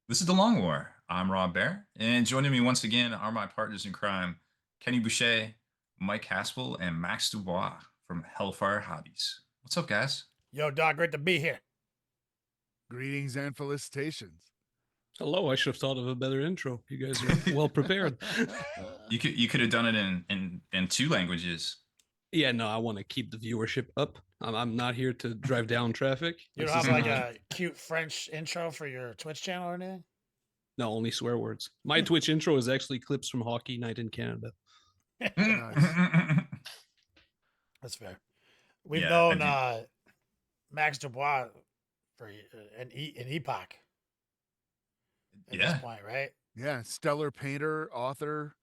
This is the Long War. I'm Rob Baer, and joining me once again are my partners in crime, Kenny Boucher, Mike Haspel, and Max Dubois from Hellfire Hobbies. What's up, guys? Yo, Doc, great to be here. Greetings and felicitations. Hello, I should have thought of a better intro. You guys are well prepared. You could have done it in two languages. Yeah, no, I want to keep the viewership up. I'm not here to drive down traffic. You This don't is have like not- a cute French intro for your Twitch channel or anything? no, only swear words. My Twitch intro is actually clips from Hockey Night in Canada. Nice. That's fair. We've Yeah, known I Max Dubois for an epoch at Yeah. this point, right? Yeah, stellar painter, author,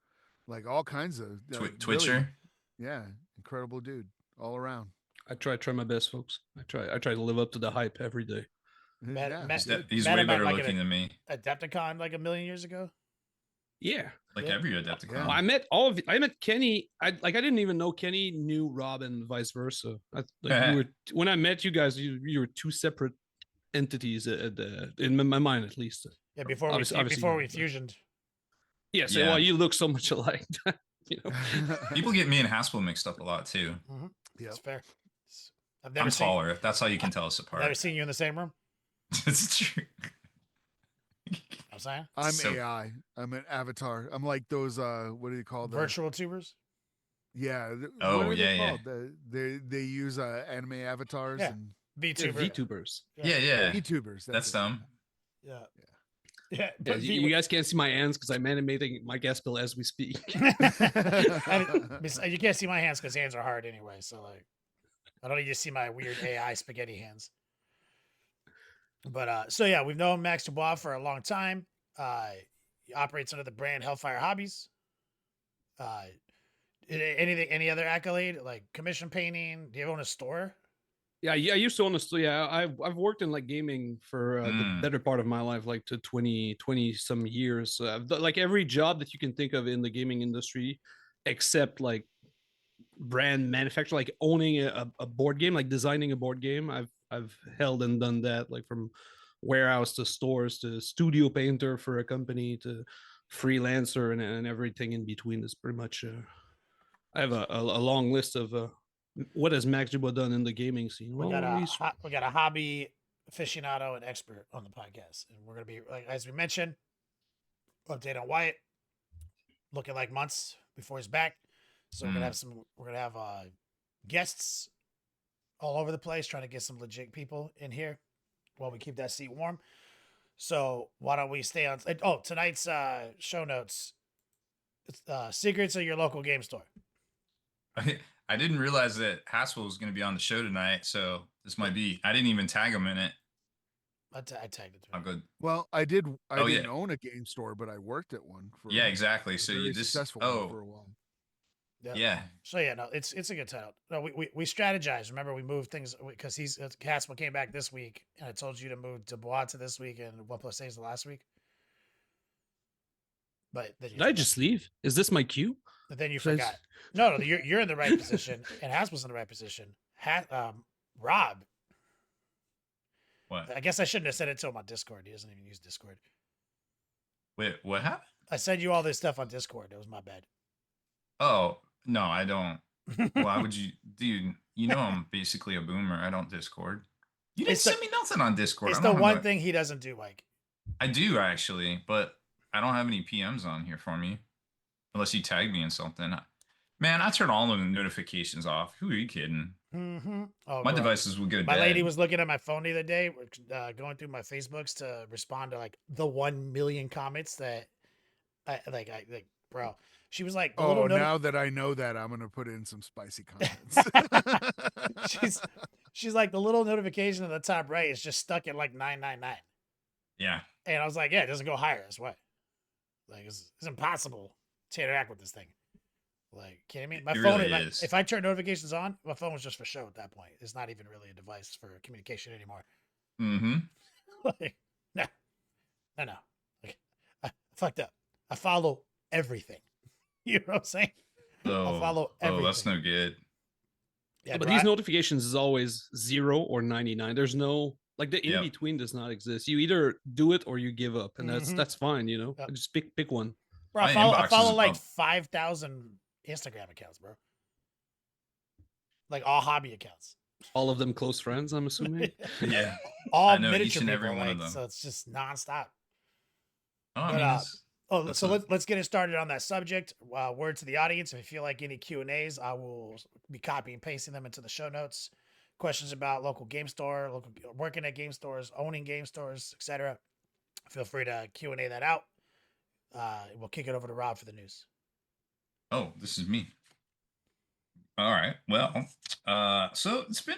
like all kinds of Twitcher. Yeah, incredible dude all around. I try my best, folks. I try to live up to the hype every day. Met- Yeah. met- He's met way him at, better like, looking than me. Adepticon like a million years ago. Yeah. Like Yeah. every Adepticon. Yeah. I met Kenny. I didn't even know Kenny knew Rob and vice versa. When I met you guys, you were two separate entities in my mind, at least. Yeah, before Obviously, we fusioned. Yeah, so Yeah. well, you look so much alike. You know, People get me and Haspel mixed up a lot too. Yep. That's fair. I've I'm never seen, taller. If that's how you can tell us apart. never seen you in the same room. It's true. I'm saying I'm So- AI. I'm an avatar. I'm like those what do you call them? virtual tubers. Yeah. Oh, what are they yeah, yeah. called? They use anime avatars Yeah. and VTuber. VTubers. Yeah. YouTubers. That's it. dumb. Yeah. Yeah. Yeah. Yeah, but you guys can't see my hands because I'm animating my guest bill as we speak. You can't see my hands because hands are hard anyway. So like, I don't need to see my weird AI spaghetti hands. But so yeah, we've known Max Dubois for a long time. He operates under the brand Hellfire Hobbies. Any other accolade like commission painting? Do you own a store? Yeah, I used to honestly. Yeah, I've worked in like gaming for the Mm. better part of my life, like to 20 some years. I've done, like every job that you can think of in the gaming industry, except like brand manufacture, like owning a board game, like designing a board game. I've held and done that, like from warehouse to stores to studio painter for a company to freelancer and everything in between. Is pretty much. I have a long list of what has Max Dubois done in the gaming scene. We got a hobby aficionado and expert on the podcast, and we're gonna be like as we mentioned, update on Wyatt, looking like months before he's back. So we're gonna have guests all over the place, trying to get some legit people in here while we keep that seat warm. So why don't we stay on? Oh, tonight's show notes. It's secrets of your local game store. I didn't realize that Haspel was going to be on the show tonight, so this might be. I didn't even tag him in it. I tagged it. I'll go. Well, I didn't yeah. own a game store, but I worked at one for Yeah, exactly. a So very you just. successful one Oh, for a while. yeah. So yeah, no, it's a good title. No, we strategized. Remember, we moved things because Haspel came back this week, and I told you to move Dubois to this week and 1+8 is the last week. But then Did I just leave? Is this my cue? But then you Says- forgot. No, you're in the right position, and Haspel's in the right position. Rob, What? I guess I shouldn't have said it to him on Discord. He doesn't even use Discord. Wait, what happened? I sent you all this stuff on Discord. That was my bad. Oh, no, I don't. Why would you, dude? You know I'm basically a boomer. I don't Discord. You didn't It's the- send me nothing on Discord. It's I the don't have one no- thing he doesn't do, Mike. I do actually, but I don't have any PMs on here for me, unless you tag me in something. Man, I turn all of the notifications off. Who are you kidding? Mm-hmm. Oh, My bro. devices will go My dead. lady was looking at my phone the other day, going through my Facebooks to respond to like the 1 million comments that I bro. She was like, the Oh, little now that I know that, I'm gonna put in some spicy comments. she's like, the little notification at the top right is just stuck at like 999. Yeah. And I was like, yeah, it doesn't go higher. That's why. Like, it's impossible to interact with this thing. Like, kidding me? My It phone, really is. if I turn notifications on, my phone was just for show at that point. It's not even really a device for communication anymore. Mm-hmm. Like, no. Like, I fucked up. I follow everything. You know what I'm saying? Oh, follow oh, that's everything. no good. Yeah, but bro, these notifications is always 0 or 99. There's no Like the in Yep. between does not exist. You either do it or you give up, and Mhm. that's fine. You know, Yep. just pick one. Bro, My I inbox follow is like up. 5,000 Instagram accounts, bro. Like all hobby accounts. All of them close friends, I'm assuming. Yeah, All I know each miniature and people, every one of like, them. so it's just nonstop. Oh, I But mean, that's so a let's get it started on that subject. Word to the audience: if you feel like any Q&As, I will be copying and pasting them into the show notes. Questions about local game store, local working at game stores, owning game stores, etc. Feel free to Q&A that out. We'll kick it over to Rob for the news. oh, this is me. All right. Well, so it's been,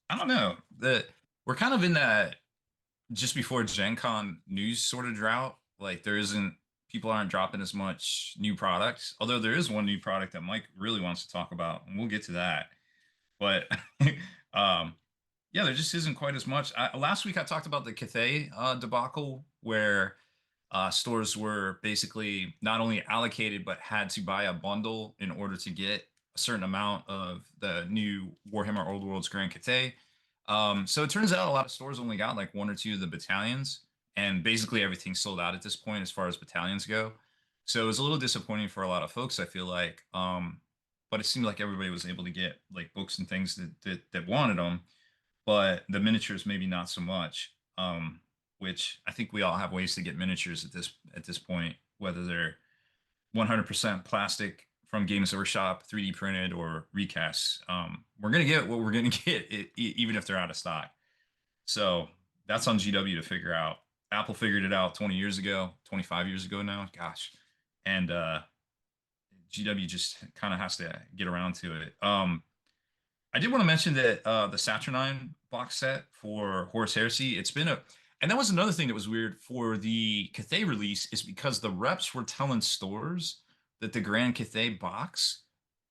I don't know, we're kind of in that just before Gen Con news sort of drought. Like there isn't, people aren't dropping as much new products. Although there is one new product that Mike really wants to talk about, and we'll get to that. But um, yeah, there just isn't quite as much. Last week I talked about the Cathay debacle where stores were basically not only allocated but had to buy a bundle in order to get a certain amount of the new Warhammer Old Worlds Grand Cathay. So it turns out a lot of stores only got like one or two of the battalions, and basically everything's sold out at this point as far as battalions go. So it was a little disappointing for a lot of folks, I feel like. But it seemed like everybody was able to get like books and things that wanted them, but the miniatures maybe not so much. Which I think we all have ways to get miniatures at this point, whether they're 100% plastic from Games Workshop, 3D printed, or recasts. We're gonna get what we're gonna get, even if they're out of stock. So that's on GW to figure out. Apple figured it out 20 years ago, 25 years ago now. Gosh, and GW just kind of has to get around to it. I did want to mention that the Saturnine box set for Horus Heresy, it's been a, and that was another thing that was weird for the Cathay release, is because the reps were telling stores that the Grand Cathay box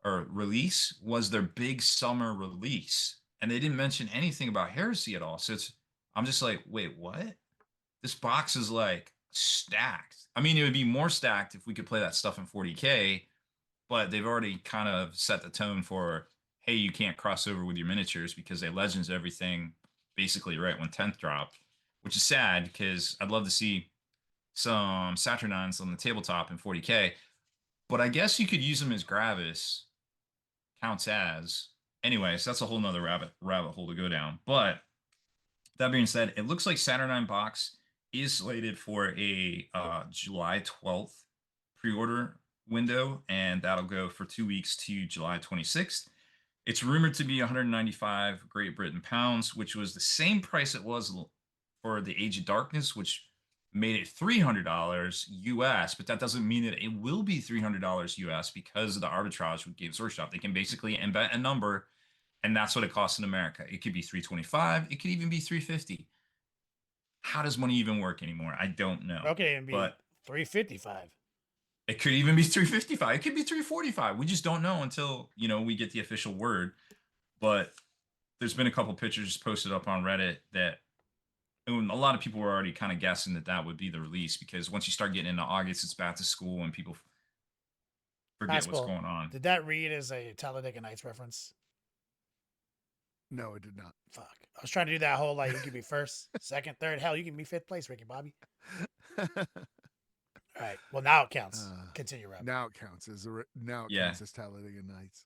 or release was their big summer release, and they didn't mention anything about Heresy at all. So I'm just like, wait, what? This box is like stacked. I mean, it would be more stacked if we could play that stuff in 40K, but they've already kind of set the tone for, hey, you can't cross over with your miniatures because they legends everything basically right when 10th dropped, which is sad because I'd love to see some Saturnines on the tabletop in 40K. But I guess you could use them as Gravis, counts as. Anyways, that's a whole nother rabbit hole to go down. But that being said, it looks like Saturnine box is slated for a July 12th pre-order window, and that'll go for 2 weeks to July 26th. It's rumored to be 195 Great Britain pounds, which was the same price it was for the Age of Darkness, which made it $300 US, but that doesn't mean that it will be $300 US because of the arbitrage with Games Workshop. They can basically embed a number, and that's what it costs in America. It could be 325, it could even be 350. How does money even work anymore? I don't know. Okay, and be But 355. it could even be 355. It could be 345. We just don't know until, we get the official word. But there's been a couple pictures posted up on Reddit that a lot of people were already kind of guessing that would be the release, because once you start getting into August, it's back to school and people forget what's going on. Did that read as a Talladega Nights reference? No, it did not. Fuck. I was trying to do that whole, like, you can be first, second, third. Hell, you can be fifth place, Ricky Bobby. All right. Well, now it counts. Continue, Rob. Now it counts as counts as Talladega Nights.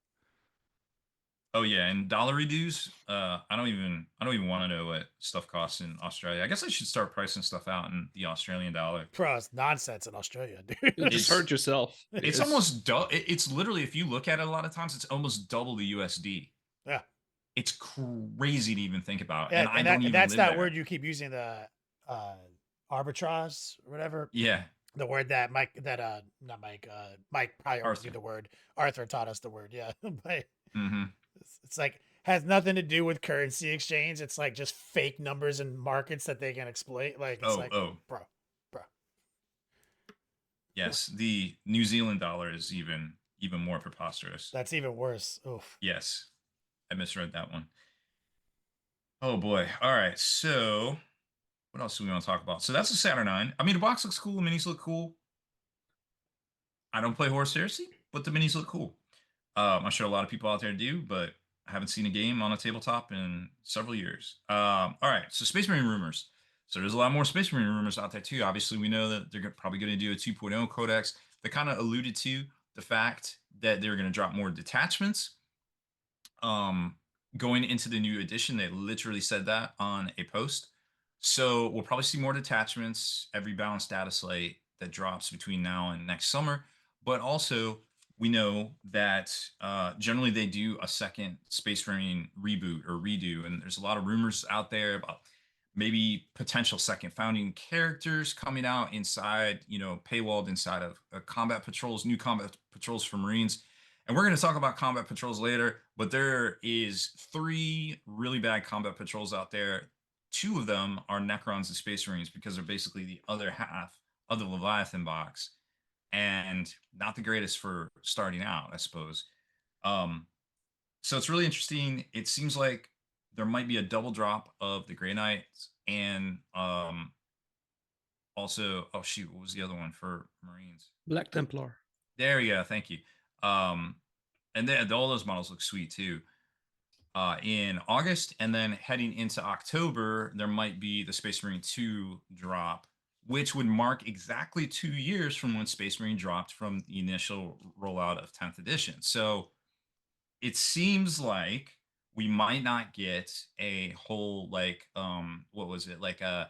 Oh yeah, and dollar reduce. I don't even want to know what stuff costs in Australia. I guess I should start pricing stuff out in the Australian dollar. Bro, it's nonsense in Australia, dude. You just hurt yourself. It's almost double. It's literally, if you look at it a lot of times, it's almost double the USD. Yeah. It's crazy to even think about. Yeah, and I don't even that's live that there. word you keep using, the arbitrage or whatever. Yeah. The word that Mike probably always knew the word. Arthur taught us the word. Yeah. But it's like, has nothing to do with currency exchange. It's like just fake numbers and markets that they can exploit. Like, it's bro. Yes, the New Zealand dollar is even more preposterous. That's even worse. Oof. Yes, I misread that one. Oh boy. All right. So what else do we want to talk about? So that's a Saturnine. I mean, the box looks cool. The minis look cool. I don't play Horus Heresy, but the minis look cool. I'm sure a lot of people out there do, but I haven't seen a game on a tabletop in several years. All right, so Space Marine rumors. So there's a lot more Space Marine rumors out there too. Obviously, we know that they're probably going to do a 2.0 codex. They kind of alluded to the fact that they're going to drop more detachments. Going into the new edition, they literally said that on a post. So we'll probably see more detachments every balanced data slate that drops between now and next summer. But also, we know that generally they do a second Space Marine reboot or redo, and there's a lot of rumors out there about maybe potential second founding characters coming out inside, paywalled inside of combat patrols, new combat patrols for Marines. And we're going to talk about combat patrols later, but there is 3 really bad combat patrols out there. 2 of them are Necrons and Space Marines because they're basically the other half of the Leviathan box, and not the greatest for starting out, I suppose. So it's really interesting. It seems like there might be a double drop of the Grey Knights and also, oh shoot, what was the other one for Marines? Black Templar. There we go. Thank you. And then all those models look sweet too. In August, and then heading into October, there might be the Space Marine 2 drop, which would mark exactly 2 years from when Space Marine dropped from the initial rollout of 10th edition. So it seems like we might not get a whole what was it, like a,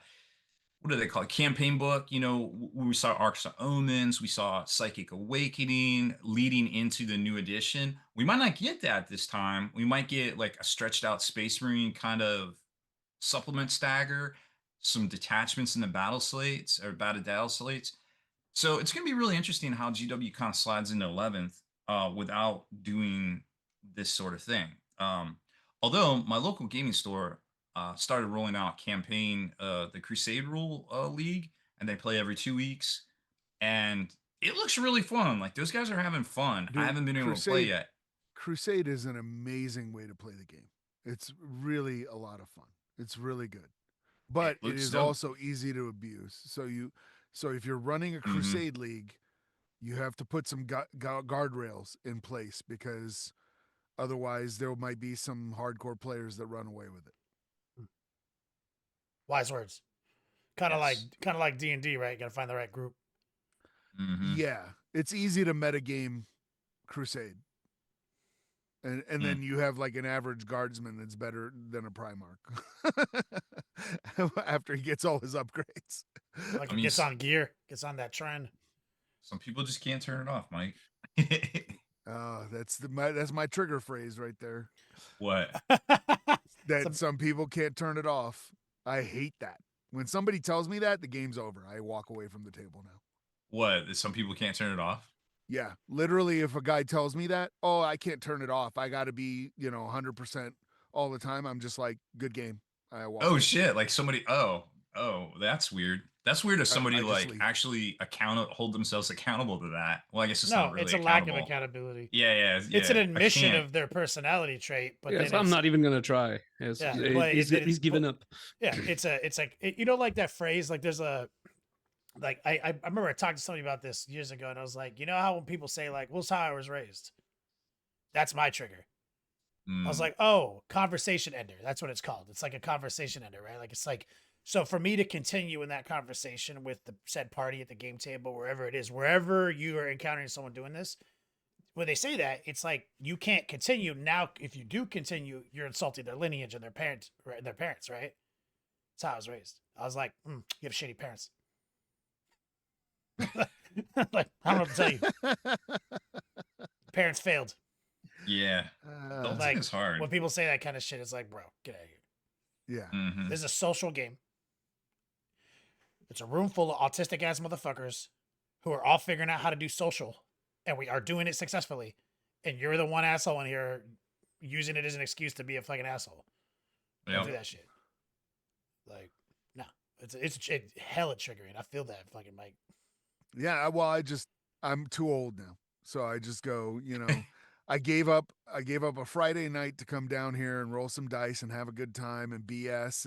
what do they call it, campaign book? We saw Arcs of Omens, we saw Psychic Awakening leading into the new edition. We might not get that this time. We might get like a stretched out Space Marine kind of supplement stagger, some detachments in the battle slates or battle data slates. So it's going to be really interesting how GW kind of slides into 11th without doing this sort of thing. Although my local gaming store started rolling out campaign, the Crusade Rule League, and they play every 2 weeks, and it looks really fun. Like those guys are having fun. Dude, I haven't been able to play yet. Crusade is an amazing way to play the game. It's really a lot of fun. It's really good, but it looks is dope. also easy to abuse. So if you're running a Crusade league, you have to put some guardrails in place, because otherwise there might be some hardcore players that run away with it. Wise words. Kind of Yes. like D&D, right? You got to find the right group. Yeah, it's easy to metagame Crusade. And then you have like an average guardsman that's better than a Primarch after he gets all his upgrades. Like it gets on gear, gets on that trend. Some people just can't turn it off, Mike. That's my trigger phrase right there. What? That some people can't turn it off. I hate that. When somebody tells me that, the game's over. I walk away from the table now. What? Some people can't turn it off? Yeah, literally, if a guy tells me that, oh, I can't turn it off, I got to be, 100% all the time, I'm just like, good game. I walk away. Shit! Like somebody. Oh, that's weird. That's weird if somebody just leave. actually hold themselves accountable to that. Well, I guess it's No, not really. it's a lack of accountability. Yeah. It's an admission of their personality trait. But yes, I'm not even gonna try. Yes, he's given up. Yeah, it's like like that phrase. Like there's a. Like I remember I talked to somebody about this years ago, and I was like, how when people say like, "Well, it's how I was raised," that's my trigger. I was like, "Oh, conversation ender." That's what it's called. It's like a conversation ender, right? Like it's like, so for me to continue in that conversation with the said party at the game table, wherever it is, wherever you are encountering someone doing this, when they say that, it's like you can't continue now. If you do continue, you're insulting their lineage and their parents, right? That's how I was raised. I was like, you have shitty parents. Like, I don't know what to tell you. Parents failed. Yeah. Adulting is hard. When people say that kind of shit, it's like, bro, get out of here. Yeah. This is a social game. It's a room full of autistic ass motherfuckers who are all figuring out how to do social, and we are doing it successfully. And you're the one asshole in here using it as an excuse to be a fucking asshole. Don't do that shit. Like, no, it's hella triggering. I feel that fucking Mike. Yeah, well, I'm too old now, so I just go, I gave up a Friday night to come down here and roll some dice and have a good time and BS,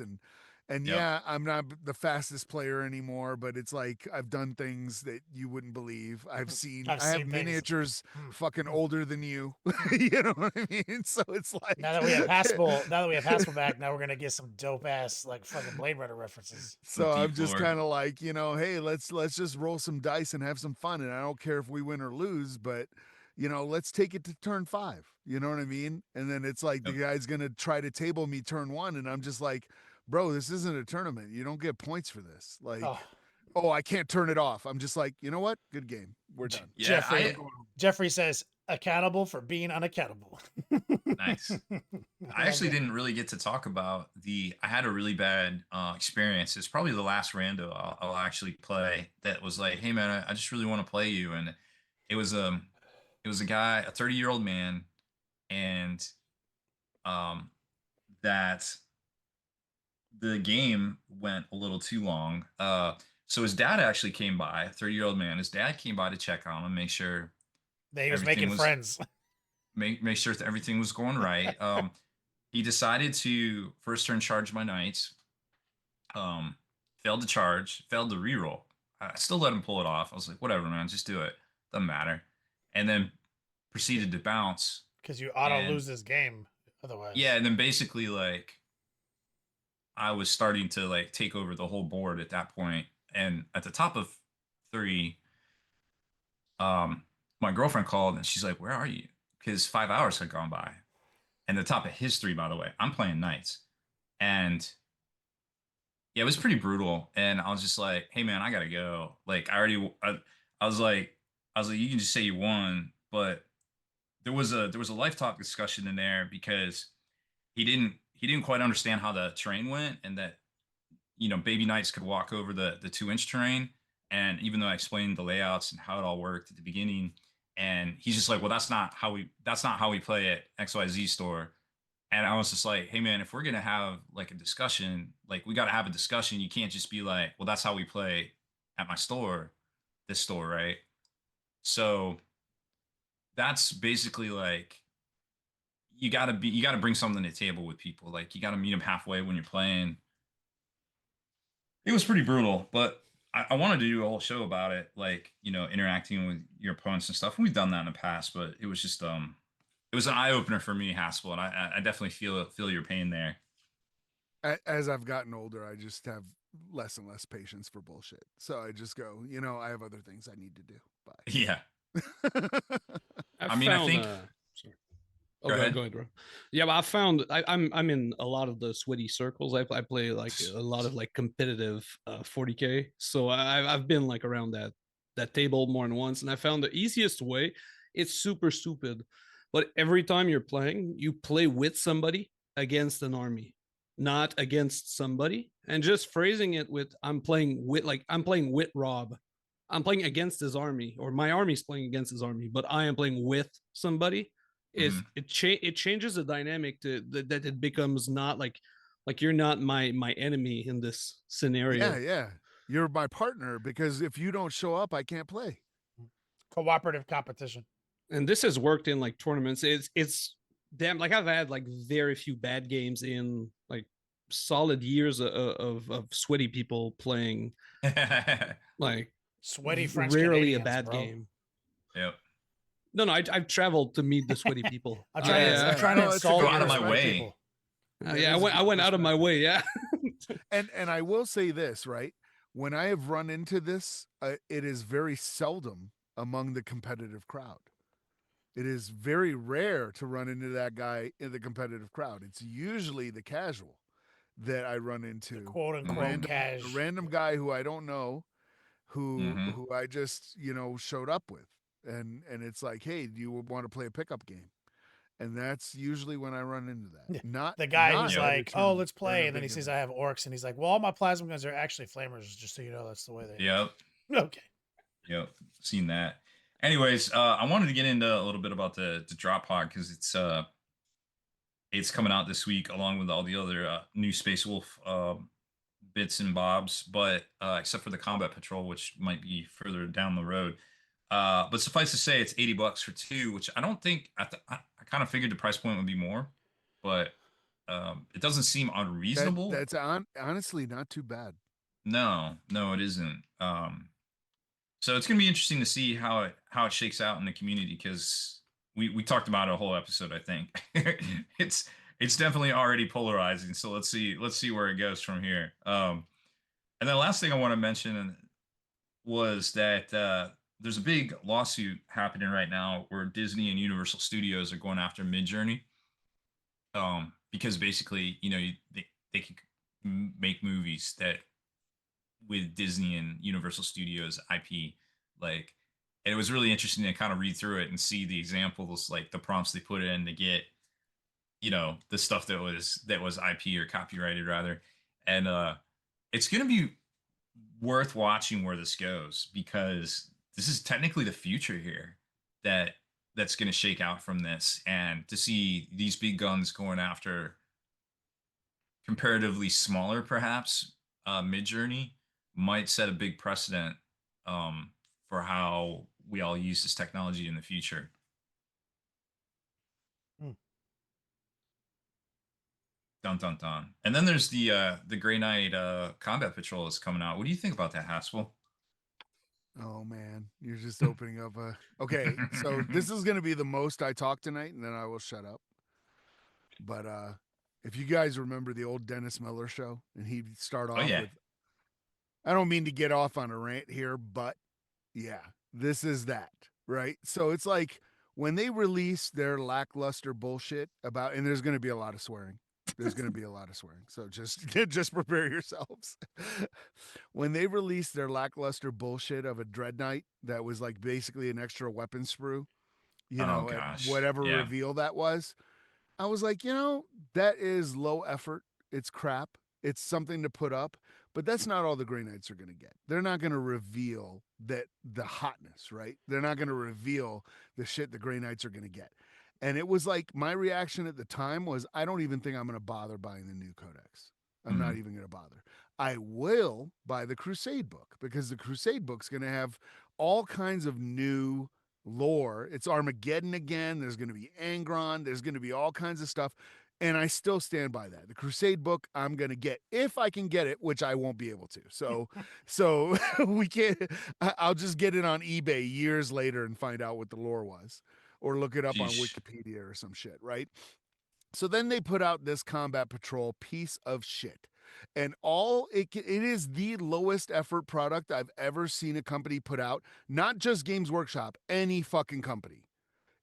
And Yep. yeah, I'm not the fastest player anymore, but it's like I've done things that you wouldn't believe. I have I've seen things. miniatures Mm, fucking mm. older than you. You know what I mean? So it's like Now that we have Haspel back, now we're gonna get some dope ass like fucking Blade Runner references. so I'm deep just lore. kind of like, hey, let's just roll some dice and have some fun. And I don't care if we win or lose, but let's take it to turn 5. You know what I mean? And then it's like the Yep. guy's gonna try to table me turn 1, and I'm just like, bro, this isn't a tournament. You don't get points for this. Like, Oh, I can't turn it off. I'm just like, you know what? Good game. We're done. Yeah, Jeffrey says accountable for being unaccountable. nice. I actually didn't really get to talk about I had a really bad experience. It's probably the last rando I'll actually play that was like, hey man, I just really want to play you. And it was a guy, a 30-year-old man, and that the game went a little too long. So his dad actually came by, a 30-year-old man. His dad came by to check on him, make sure that he was everything making friends. make sure that everything was going right. He decided to first turn charge my knights. Failed to charge, failed to reroll. I still let him pull it off. I was like, whatever, man, just do it. Doesn't matter. And then proceeded to bounce. Because you auto And lose this game otherwise. yeah, and then basically like I was starting to like take over the whole board at that point. And at the top of 3, my girlfriend called and she's like, "Where are you?" Because 5 hours had gone by. And the top of his 3, by the way, I'm playing knights. And yeah, it was pretty brutal. And I was just like, "Hey man, I gotta go." Like I was like, you can just say you won, but there was a life talk discussion in there because he didn't quite understand how the terrain went, and that baby knights could walk over the 2-inch terrain. And even though I explained the layouts and how it all worked at the beginning, and he's just like, well, that's not how we play at XYZ store. And I was just like, hey man, if we're gonna have like a discussion, like we gotta have a discussion. You can't just be like, well, that's how we play at my store, this store, right? So that's basically like you gotta bring something to the table with people. Like you gotta meet them halfway when you're playing. It was pretty brutal, but I wanted to do a whole show about it, like interacting with your opponents and stuff. And we've done that in the past, but it was just it was an eye opener for me, Haspel, and I definitely feel your pain there. As I've gotten older, I just have less and less patience for bullshit. So I just go, I have other things I need to do. Bye. Yeah, I mean, I found, think. sorry. Oh, Go ahead. go ahead, bro. Yeah, but I found I'm in a lot of the sweaty circles. I play like a lot of like competitive 40K. So I've been like around that table more than once, and I found the easiest way. It's super stupid, but every time you're playing, you play with somebody against an army, not against somebody. And just phrasing it with I'm playing with Rob. I'm playing against his army, or my army's playing against his army, but I am playing with somebody. Mhm. It changes the dynamic that it becomes not like you're not my enemy in this scenario. Yeah. You're my partner, because if you don't show up, I can't play. Cooperative competition. And this has worked in like tournaments. It's damn, like I've had like very few bad games in like solid years of sweaty people playing, like Sweaty French rarely Canadians, a bad bro. game. Yep. No, I've traveled to meet the sweaty people. I'm trying Yeah. to No, it's a install good Go out of my perspective. way. people. Yeah, I went out of my way. Yeah. And I will say this, right? When I have run into this, it is very seldom among the competitive crowd. It is very rare to run into that guy in the competitive crowd. It's usually the casual that I run into. Quote a unquote random, cash. a random guy who I don't know, who Mhm. who I just showed up with, and it's like, hey, do you want to play a pickup game? And that's usually when I run into that. Yeah. Not The guy not who's at a like, "Oh, tournament let's or in play," a and then he big sees event. I have orcs, and he's like, "Well, all my plasma guns are actually flamers, just so you know. That's the way they." Yep. Okay. Yep. Seen that. Anyways, I wanted to get into a little bit about the drop pod because it's coming out this week along with all the other new Space Wolf bits and bobs, but except for the Combat Patrol, which might be further down the road. But suffice to say, it's $80 for 2, which I don't think I kind of figured the price point would be more, but It doesn't seem unreasonable. That's honestly not too bad. No, no, it isn't. So it's gonna be interesting to see how it shakes out in the community because we talked about it a whole episode. I think it's definitely already polarizing. So let's see where it goes from here. And the last thing I want to mention was that there's a big lawsuit happening right now where Disney and Universal Studios are going after Midjourney, because basically, they can make movies that with Disney and Universal Studios IP, like, and it was really interesting to kind of read through it and see the examples, like the prompts they put in to get, the stuff that was IP or copyrighted rather, and it's gonna be worth watching where this goes because this is technically the future here that's going to shake out from this, and to see these big guns going after comparatively smaller perhaps mid journey might set a big precedent, for how we all use this technology in the future. Hmm. Dun dun dun. And then there's the Grey Knight combat patrol is coming out. What do you think about that, Haspel? Oh man, you're just opening up a. Okay, so this is gonna be the most I talk tonight, and then I will shut up. But if you guys remember the old Dennis Miller show, and he'd start Oh off yeah. with, I don't mean to get off on a rant here, but yeah, this is that, right? So it's like when they release their lackluster bullshit about, and there's gonna be a lot of swearing. There's going to be a lot of swearing. So just just prepare yourselves. When they released their lackluster bullshit of a Dread Knight that was like basically an extra weapon sprue, Oh at gosh. whatever Yeah. reveal that was, I was like, that is low effort. It's crap. It's something to put up, but that's not all the Grey Knights are going to get. They're not going to reveal that the hotness, right? They're not going to reveal the shit the Grey Knights are going to get. And it was like my reaction at the time was, I don't even think I'm going to bother buying the new codex. I'm not Mhm. even going to bother. I will buy the Crusade book because the Crusade book's going to have all kinds of new lore. It's Armageddon again. There's going to be Angron. There's going to be all kinds of stuff. And I still stand by that. The Crusade book I'm going to get if I can get it, which I won't be able to. So we can't, I'll just get it on eBay years later and find out what the lore was, or look it up on Sheesh. Wikipedia or some shit, right? So then they put out this Combat Patrol piece of shit. And it is the lowest effort product I've ever seen a company put out, not just Games Workshop, any fucking company.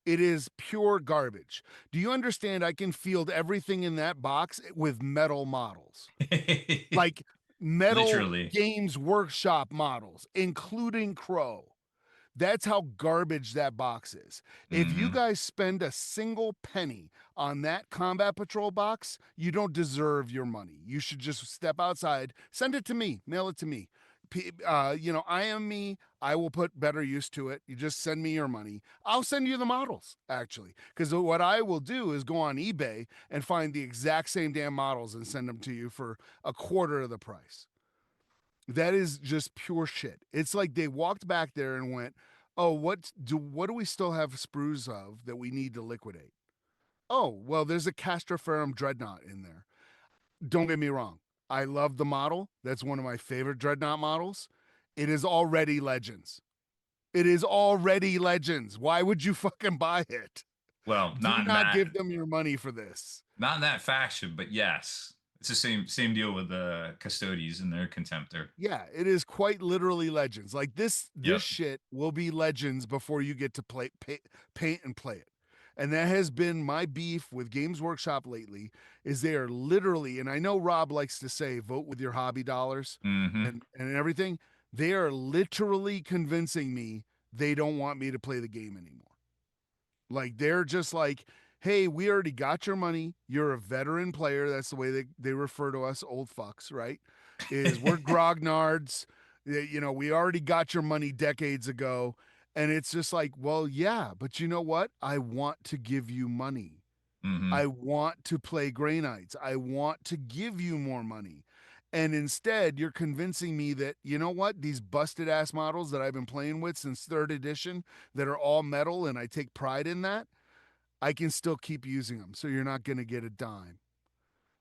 It is pure garbage. Do you understand? I can field everything in that box with metal models, like metal Literally. Games Workshop models, including Crow. That's how garbage that box is. If you Mhm. guys spend a single penny on that Combat Patrol box, you don't deserve your money. You should just step outside, send it to me, mail it to me. I am me. I will put better use to it. You just send me your money. I'll send you the models, actually. Because what I will do is go on eBay and find the exact same damn models and send them to you for a quarter of the price. That is just pure shit. It's like they walked back there and went, "Oh, what do we still have sprues of that we need to liquidate?" Oh, well, there's a Castroferum Dreadnought in there. Don't get me wrong. I love the model. That's one of my favorite Dreadnought models. It is already Legends. It is already Legends. Why would you fucking buy it? Well, Do not give them your money for this. not in that faction, but yes, it's the same deal with the Custodies and their Contemptor. Yeah, it is quite literally Legends. Like this Yep. shit will be Legends before you get to paint and play it. And that has been my beef with Games Workshop lately, is they are literally, and I know Rob likes to say vote with your hobby dollars Mm-hmm. and everything. They are literally convincing me they don't want me to play the game anymore. Like they're just like, hey, we already got your money. You're a veteran player. That's the way they refer to us old fucks, right? Is we're grognards. We already got your money decades ago. And it's just like, well, yeah, but you know what? I want to give you money. Mm-hmm. I want to play Grey Knights. I want to give you more money. And instead, you're convincing me that, you know what? These busted ass models that I've been playing with since third edition that are all metal and I take pride in that, I can still keep using them. So you're not going to get a dime.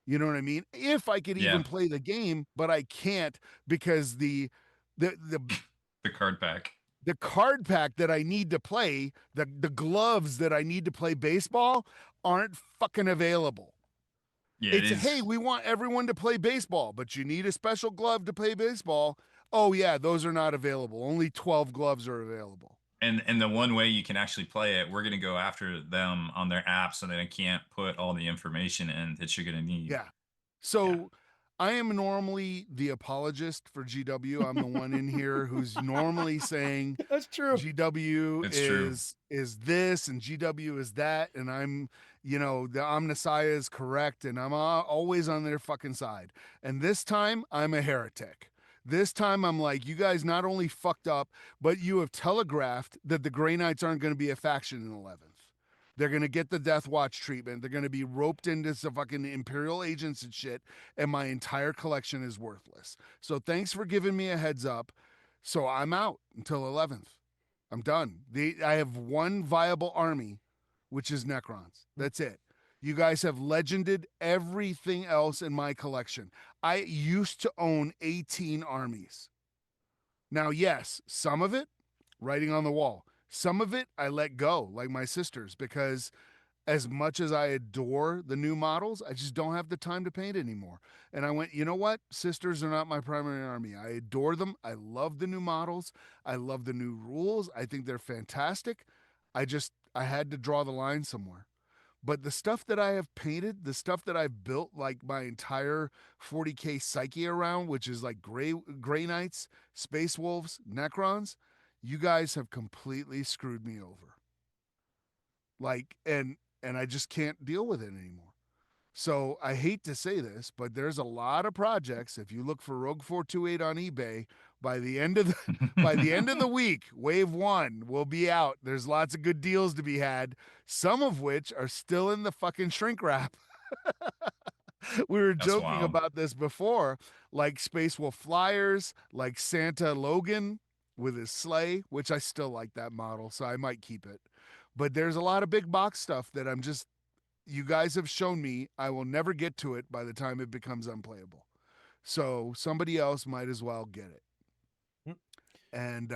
You know what I mean? If I could even Yeah. play the game, but I can't because the The card pack. the card pack that I need to play, the gloves that I need to play baseball aren't fucking available. Yeah, it It's hey, is. we want everyone to play baseball, but you need a special glove to play baseball. Oh yeah, those are not available. Only 12 gloves are available. And the one way you can actually play it, we're gonna go after them on their app so they can't put all the information in that you're gonna need. Yeah. Yeah. So I am normally the apologist for GW. I'm the one in here who's normally saying That's true. GW It's true. is this and GW is that, and I'm the Omnissiah is correct, and I'm always on their fucking side. And this time I'm a heretic. This time I'm like, you guys not only fucked up, but you have telegraphed that the Grey Knights aren't going to be a faction in 11th. They're going to get the Death Watch treatment. They're going to be roped into some fucking Imperial agents and shit, and my entire collection is worthless. So thanks for giving me a heads up. So I'm out until 11th. I'm done. I have one viable army, which is Necrons. That's it. You guys have legended everything else in my collection. I used to own 18 armies. Now, yes, some of it, writing on the wall. Some of it I let go, like my sisters, because as much as I adore the new models, I just don't have the time to paint anymore. And I went, you know what? Sisters are not my primary army. I adore them. I love the new models. I love the new rules. I think they're fantastic. I had to draw the line somewhere. But the stuff that I have painted, the stuff that I've built like my entire 40K psyche around, which is like Grey Knights, Space Wolves, Necrons, you guys have completely screwed me over. Like, and I just can't deal with it anymore. So I hate to say this, but there's a lot of projects. If you look for Rogue 428 on eBay, by the end of the week, Wave 1 will be out. There's lots of good deals to be had, some of which are still in the fucking shrink wrap. We were That's joking wild. about this before, like Space Wolf Flyers, like Santa Logan with his sleigh, which I still like that model, so I might keep it. But there's a lot of big box stuff that you guys have shown me I will never get to it by the time it becomes unplayable. So somebody else might as well get it. And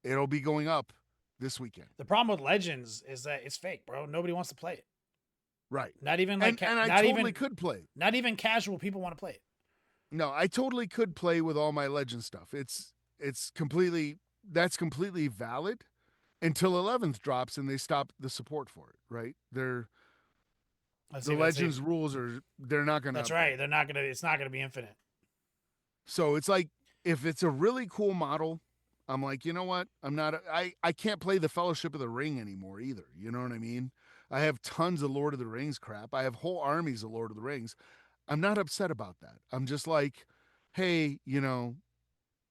it'll be going up this weekend. The problem with Legends is that it's fake, bro. Nobody wants to play it. Right. Not even like and I not totally even could play. not even casual people want to play it. No, I totally could play with all my legend stuff. It's completely valid until 11th drops and they stop the support for it, right? The Legends rules they're not going to That's right. They're not going to it's not going to be infinite. So it's like if it's a really cool model, I'm like, you know what? I can't play the Fellowship of the Ring anymore either. You know what I mean? I have tons of Lord of the Rings crap. I have whole armies of Lord of the Rings. I'm not upset about that. I'm just like, hey,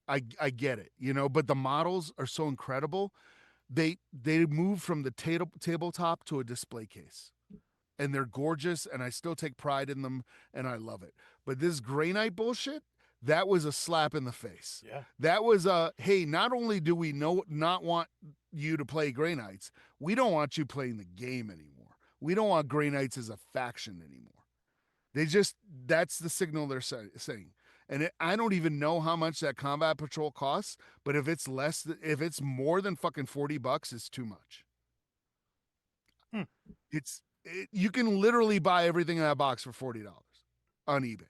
I get it, but the models are so incredible. They move from the tabletop to a display case. And they're gorgeous and I still take pride in them and I love it. But this Grey Knight bullshit, that was a slap in the face. Yeah. That was hey, not only do we not want you to play Grey Knights, we don't want you playing the game anymore. We don't want Grey Knights as a faction anymore. That's the signal they're saying. And I don't even know how much that combat patrol costs, but if it's more than fucking $40, it's too much. You can literally buy everything in that box for $40 on eBay.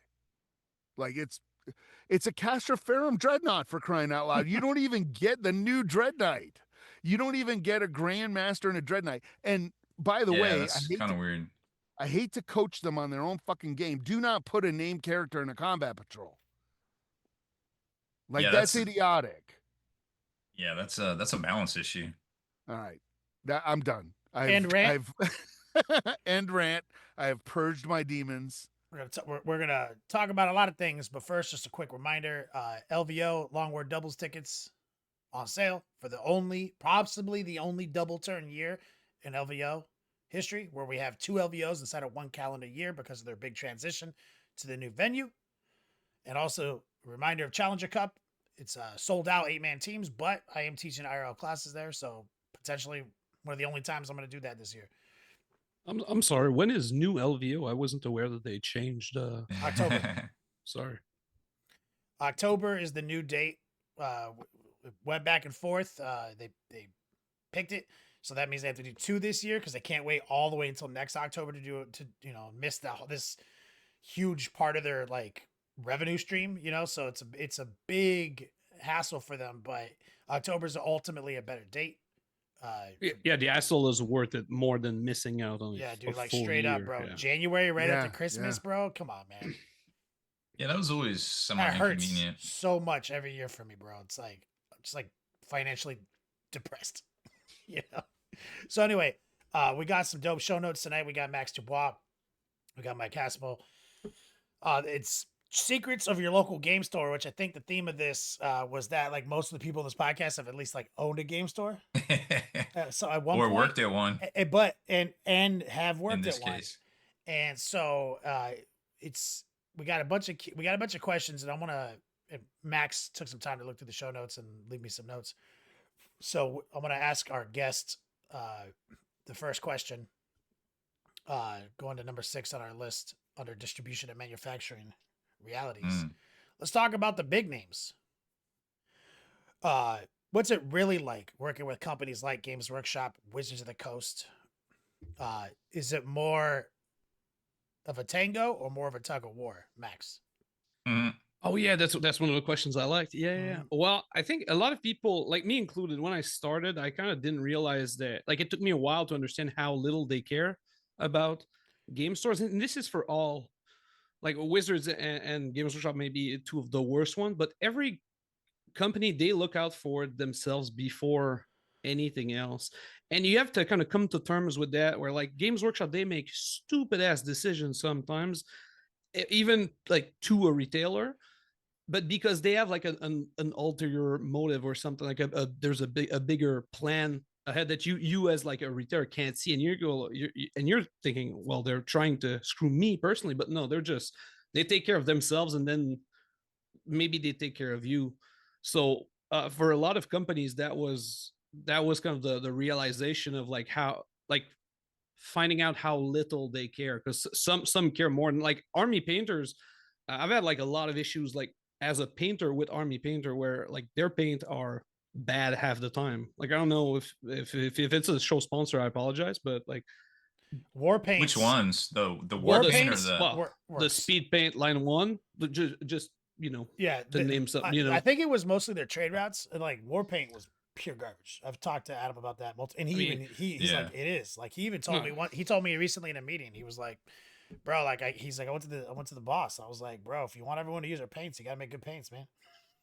Like it's a Castroferum Dreadnought, for crying out loud. You don't even get the new Dread Knight. You don't even get a Grandmaster and a Dread Knight. And by the way, that's kind of weird. I hate to coach them on their own fucking game. Do not put a named character in a combat patrol. Like that's idiotic. Yeah, that's a balance issue. All right. I'm done. End rant. End rant. I have purged my demons. We're gonna talk about a lot of things, but first, just a quick reminder: LVO Long War doubles tickets on sale for possibly the only double turn year in LVO history, where we have 2 LVOs inside of 1 calendar year because of their big transition to the new venue. And also a reminder of Challenger Cup. It's sold out 8-man teams, but I am teaching IRL classes there, so potentially one of the only times I'm going to do that this year. I'm sorry. When is new LVO? I wasn't aware that they changed. October. Sorry. October is the new date. Went back and forth. They picked it, so that means they have to do 2 this year because they can't wait all the way until next October to do it, to miss this huge part of their like revenue stream. So it's a big hassle for them. But October's ultimately a better date. Yeah, the asshole is worth it more than missing out on. Yeah, a dude, like full straight up, year, bro. yeah. January right Yeah, after Christmas, bro. Come on, man. Yeah, that was always somewhat That hurts inconvenient. so much every year for me, bro. It's like I'm just like financially depressed. So anyway, we got some dope show notes tonight. We got Max Dubois. We got Mike Haspel. It's secrets of your local game store, which I think the theme of this was that like most of the people in this podcast have at least like owned a game store. So at one Or point, worked at one and have in worked this at one. case. And so we got a bunch of questions, and I'm gonna. Max took some time to look through the show notes and leave me some notes. So I'm gonna ask our guest the first question. Going to number 6 on our list under distribution and manufacturing realities. Let's talk about the big names. What's it really like working with companies like Games Workshop, Wizards of the Coast? Is it more of a tango or more of a tug of war, Max? Oh yeah, that's one of the questions I liked. Yeah. Well, I think a lot of people, like me included, when I started, I kind of didn't realize that. Like, it took me a while to understand how little they care about game stores, and this is for all. Like Wizards and Games Workshop may be 2 of the worst ones, but every company, they look out for themselves before anything else. And you have to kind of come to terms with that, where like Games Workshop, they make stupid ass decisions sometimes, even like to a retailer, but because they have like an ulterior motive or something, like there's a bigger plan ahead that you as like a retailer can't see, and you're thinking, well, they're trying to screw me personally, but no, they take care of themselves, and then maybe they take care of you. So for a lot of companies, that was kind of the realization of like how, like, finding out how little they care, because some care more. Than like Army Painters, I've had like a lot of issues like as a painter with Army Painter, where like their paint are bad half the time. Like, I don't know if it's a show sponsor, I apologize, but like War Paints. Which ones though? The War war paint or Paints? the the speed paint line 1, just yeah, to name something. I think it was mostly their trade routes, and like War Paint was pure garbage. I've talked to Adam about that, and he's yeah. like, it is. Like, he even told me he told me recently in a meeting, he was like, bro, like he's like, I went to the boss. I was like, bro, if you want everyone to use our paints, you gotta make good paints, man.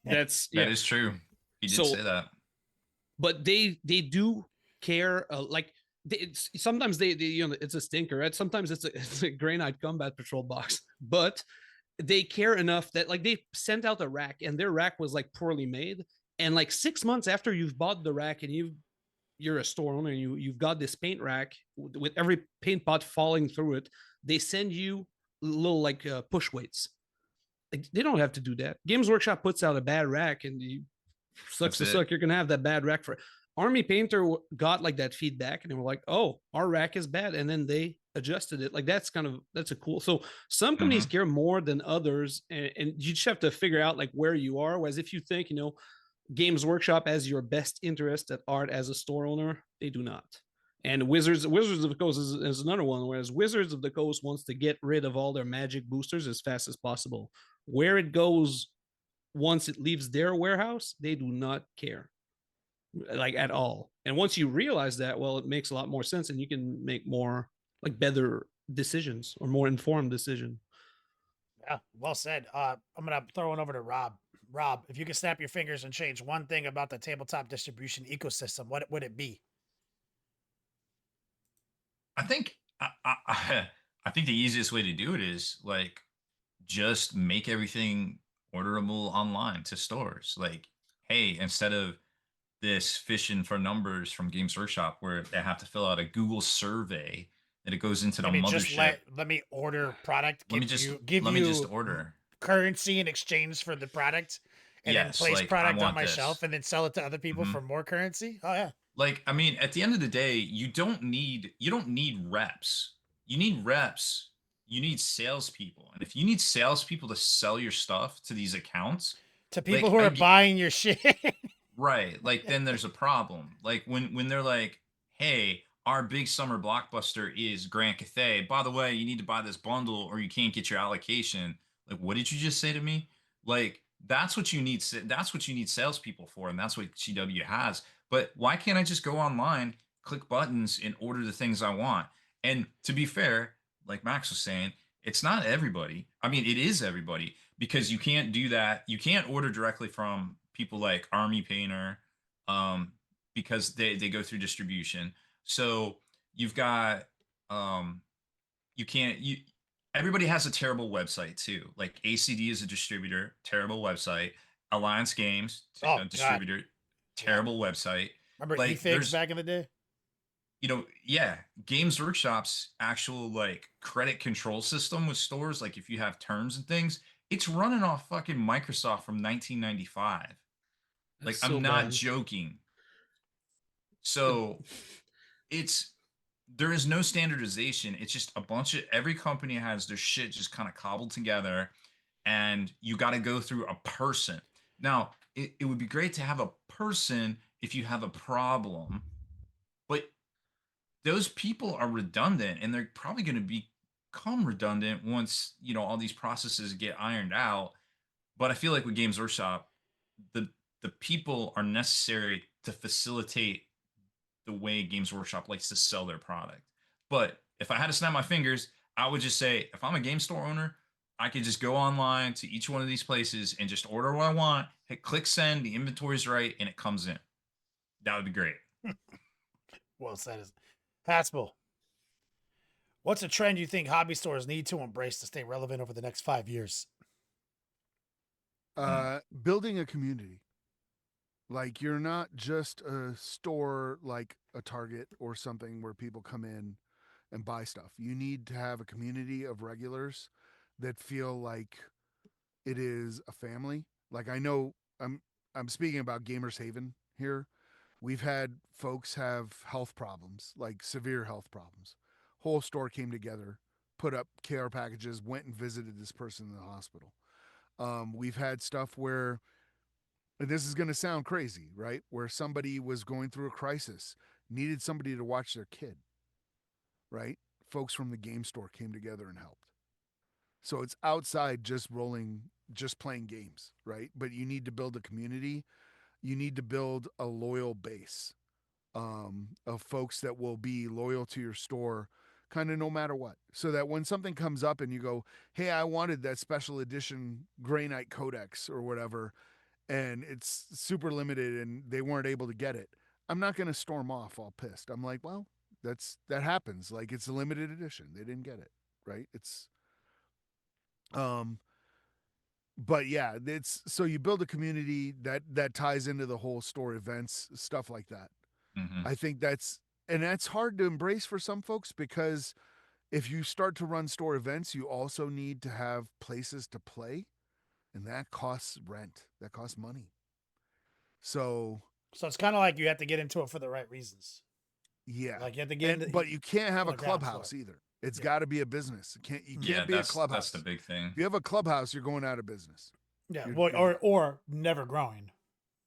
That is true. He did say that. But they do care, like sometimes they it's a stinker, right? Sometimes it's a Grey Knight Combat Patrol box, but they care enough that like they sent out a rack, and their rack was like poorly made, and like 6 months after you've bought the rack and you're a store owner, and you've got this paint rack with every paint pot falling through it, they send you little like push weights. Like, they don't have to do that. Games Workshop puts out a bad rack, and you sucks to suck, you're gonna have that bad rack. For Army Painter got like that feedback, and they were like, oh, our rack is bad, and then they adjusted it. Like, that's a cool. So some companies care more than others, and you just have to figure out like where you are. Whereas if you think Games Workshop as your best interest at art as a store owner, they do not. And Wizards of the Coast is another one. Whereas Wizards of the Coast wants to get rid of all their magic boosters as fast as possible. Where it goes once it leaves their warehouse, they do not care, like, at all. And once you realize that, well, it makes a lot more sense, and you can make more like better decisions or more informed decision. Yeah, well said. I'm gonna throw one over to Rob. Rob, if you could snap your fingers and change one thing about the tabletop distribution ecosystem, what would it be? I think I think the easiest way to do it is like just make everything orderable online to stores. Like, hey, instead of this fishing for numbers from Games Workshop where they have to fill out a Google survey that it goes into the Maybe just mothership. let me order product. Let me just order currency in exchange for the product, and then place like, product I on my want shelf, this. and then sell it to other people for more currency. Oh yeah, Like, I mean, at the end of the day, you don't need reps. You need reps. You need salespeople. And if you need salespeople to sell your stuff to these accounts, To people like who I are get buying your shit. right, like then there's a problem. Like when they're like, hey, our big summer blockbuster is Grand Cathay. By the way, you need to buy this bundle or you can't get your allocation. Like, what did you just say to me? Like, that's what you need. That's what you need salespeople for, and that's what GW has. But why can't I just go online, click buttons, and order the things I want? And to be fair, like Max was saying, it's not everybody. I mean, it is everybody because you can't do that. You can't order directly from people like Army Painter um, because they go through distribution. So you've got um, you can't you everybody has a terrible website too. Like ACD is a distributor, terrible website. Alliance Games, Oh God. distributor, Yeah. terrible website. Remember Like e-figs back in the day? yeah, Games Workshop's actual like credit control system with stores, like if you have terms and things, it's running off fucking Microsoft from 1995. Like That's so I'm not bad. joking. Uh, So it's there is no standardization. It's just a bunch of every company has their shit just kind of cobbled together, and you got to go through a person. Now, it would be great to have a person if you have a problem, but those people are redundant and they're probably going to become redundant once all these processes get ironed out. But I feel like with Games Workshop, the the people are necessary to facilitate the way Games Workshop likes to sell their product. But if I had to snap my fingers, I would just say if I'm a game store owner, I could just go online to each one of these places and just order what I want, hit click send, the inventory's right, and it comes in. That would be great. Well said. Haspel, what's a trend you think hobby stores need to embrace to stay relevant over the next 5 years? Building a community. Like you're not just a store like a Target or something where people come in and buy stuff. You need to have a community of regulars that feel like it is a family. Like I know I'm speaking about Gamers Haven here. We've had folks have health problems, like severe health problems. Whole store came together, put up care packages, went and visited this person in the hospital. We've had stuff where, and this is going to sound crazy, right? Where somebody was going through a crisis, needed somebody to watch their kid, right? Folks from the game store came together and helped. So it's outside just playing games, right? But you need to build a community. You need to build a loyal base of folks that will be loyal to your store kind of no matter what. So that when something comes up and you go, hey, I wanted that special edition Grey Knight Codex or whatever, and it's super limited and they weren't able to get it, I'm not going to storm off all pissed. I'm like, well, that happens. Like it's a limited edition. They didn't get it, right? It's um but yeah, it's so you build a community that ties into the whole store events, stuff like that. Mm-hmm. I think that's hard to embrace for some folks because if you start to run store events, you also need to have places to play, and that costs rent. That costs money. So So it's kind of like you have to get into it for the right reasons. yeah, Like you have to get into, but you can't have from a the ground clubhouse floor. either. It's Yeah. got to be a business. You Yeah, can't be a that's clubhouse. the big thing. If you have a clubhouse, you're going out of business. Yeah, You're- well, you're- or never growing.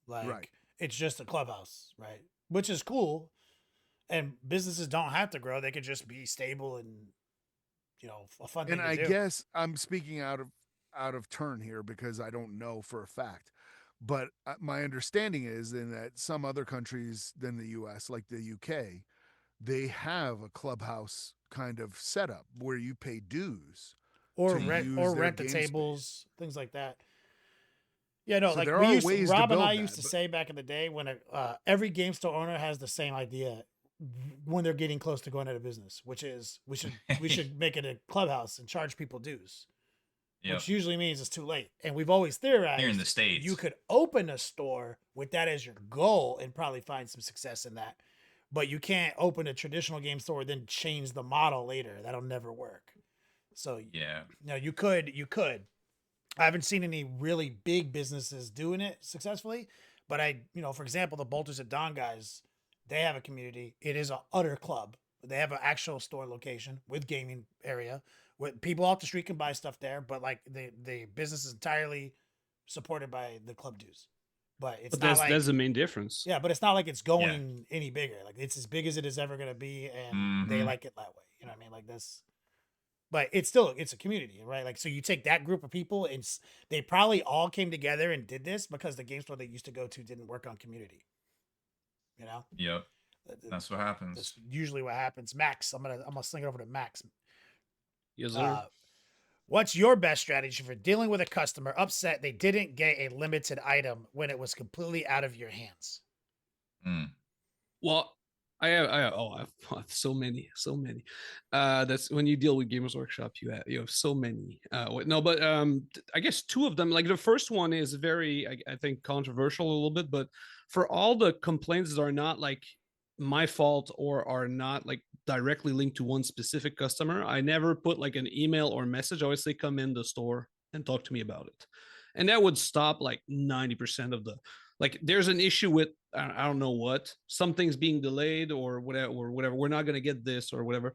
Like Right. it's just a clubhouse, right? Which is cool. And businesses don't have to grow; they could just be stable and a fun thing And to I do. guess I'm speaking out of turn here because I don't know for a fact. But my understanding is in that some other countries than the US, like the UK, they have a clubhouse kind of setup where you pay dues Or to rent use or their rent the game tables, space. things like that. Yeah, no, So like there we are used ways to Rob and build I that, used to but say back in the day when every game store owner has the same idea when they're getting close to going out of business, which is we should make it a clubhouse and charge people dues, Yep. which usually means it's too late. And we've always Here in theorized the States. you could open a store with that as your goal and probably find some success in that. But you can't open a traditional game store and then change the model later. That'll never work. So Yeah. you could. I haven't seen any really big businesses doing it successfully, but for example, the Bolters at Dawn guys They have a community. It is an utter club. They have an actual store location with gaming area. With people off the street can buy stuff there, but like the business is entirely supported by the club dues. But it's But not like that's the main difference. yeah, but it's not like it's going any bigger. Like it's as big as it is ever gonna be, and they like it that way. You know what I mean? Like this. But it's a community, right? Like so, you take that group of people, and they probably all came together and did this because the game store they used to go to didn't work on community. You know? Yep. That's what happens. That's usually what happens. Max, I'm gonna sling it over to Max. Yes, sir. What's your best strategy for dealing with a customer upset they didn't get a limited item when it was completely out of your hands? Well, I have so many. That's when you deal with Gamers Workshop, you have so many. No, but I guess two of them. Like the first one is very, I think, controversial a little bit, but for all the complaints that are not like my fault or are not like directly linked to one specific customer, I never put like an email or message. I always say come in the store and talk to me about it, and that would stop like 90% of the like. There's an issue with I don't know what, something's being delayed or whatever. We're not gonna get this or whatever.